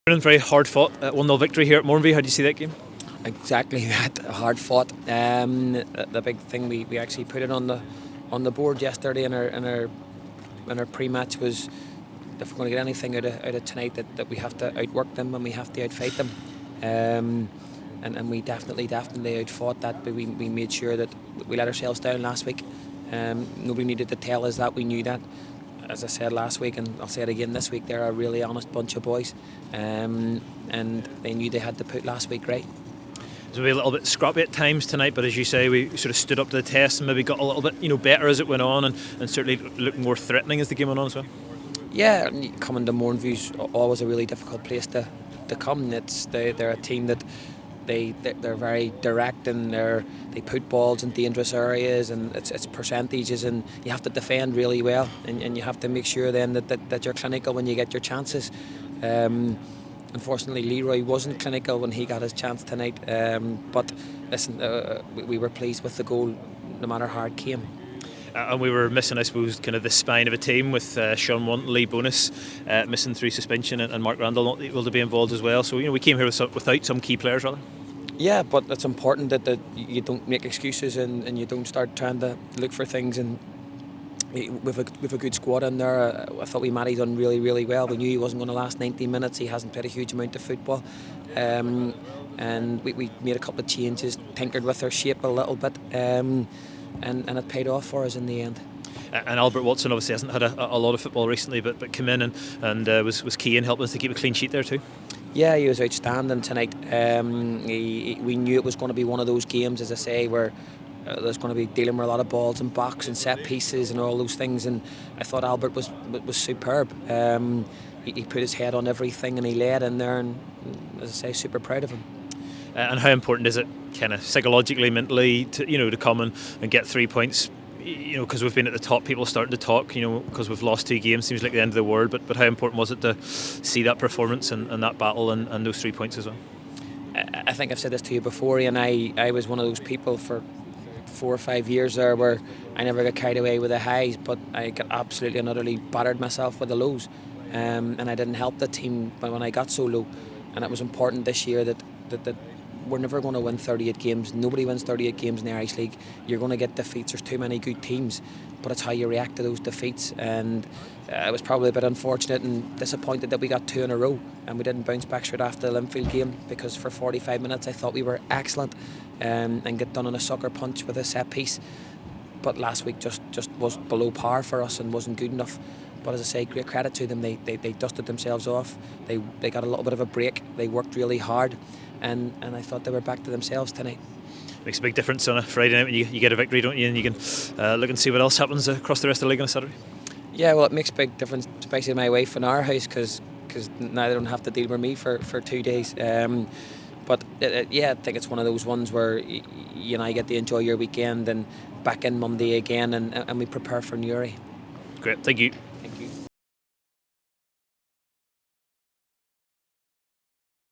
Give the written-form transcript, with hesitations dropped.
Very hard fought 1-0 victory here at Mourneview. How do you see that game? Exactly that, hard fought. The big thing we actually put it on the board yesterday in our pre-match was, if we're going to get anything out of tonight, that we have to outwork them and we have to outfight them. And we definitely outfought that, but we made sure that we let ourselves down last week. Nobody needed to tell us that, we knew that. As I said last week, and I'll say it again this week, they're a really honest bunch of boys, and they knew they had to put last week right. It was maybe a little bit scrappy at times tonight, but as you say, we sort of stood up to the test and maybe got a little bit better as it went on, and certainly looked more threatening as the game went on as well. Yeah, coming to Mourneview's always a really difficult place to come. They're a team that they're very direct, and they put balls in dangerous areas, and it's percentages, and you have to defend really well, and you have to make sure then that you're clinical when you get your chances. Unfortunately, Leroy wasn't clinical when he got his chance tonight, but listen, we were pleased with the goal no matter how it came. And we were missing, I suppose, kind of the spine of a team with Sean Wanton, Lee Bonus missing through suspension, and Mark Randall not able to be involved as well. So we came here without some key players, rather. Yeah, but it's important that you don't make excuses and you don't start trying to look for things. And with a good squad in there, I thought Matty done really, really well. We knew he wasn't going to last 90 minutes. He hasn't played a huge amount of football. And we made a couple of changes, tinkered with our shape a little bit. And it paid off for us in the end. And Albert Watson obviously hasn't had a lot of football recently, but came in and was key in helping us to keep a clean sheet there too. Yeah, he was outstanding tonight. We knew it was going to be one of those games, as I say, where there's going to be dealing with a lot of balls and box and set pieces and all those things. And I thought Albert was superb. He put his head on everything and he led in there. And as I say, super proud of him. And how important is it, kind of psychologically, mentally, to come and get 3 points? Because we've been at the top, people starting to talk. Because we've lost 2 games, seems like the end of the world. But how important was it to see that performance and that battle and those 3 points as well? I think I've said this to you before, and I was one of those people for 4 or 5 years there where I never got carried away with the highs, but I got absolutely and utterly battered myself with the lows, and I didn't help the team when I got so low. And it was important this year that we're never going to win 38 games. Nobody wins 38 games in the Irish League. You're going to get defeats. There's too many good teams, but it's how you react to those defeats. And it was probably a bit unfortunate and disappointed that we got 2 in a row and we didn't bounce back straight after the Linfield game, because for 45 minutes I thought we were excellent, and get done on a sucker punch with a set piece. But last week just was below par for us and wasn't good enough. But as I say, great credit to them. They dusted themselves off. They got a little bit of a break. They worked really hard, and I thought they were back to themselves tonight. Makes a big difference on a Friday night when you get a victory, don't you? And you can look and see what else happens across the rest of the league on a Saturday. Yeah, well, it makes a big difference, especially my wife in our house, because now they don't have to deal with me for 2 days. But yeah, I think it's one of those ones where you and I get to enjoy your weekend and back in Monday again, and we prepare for Newry. Great, thank you.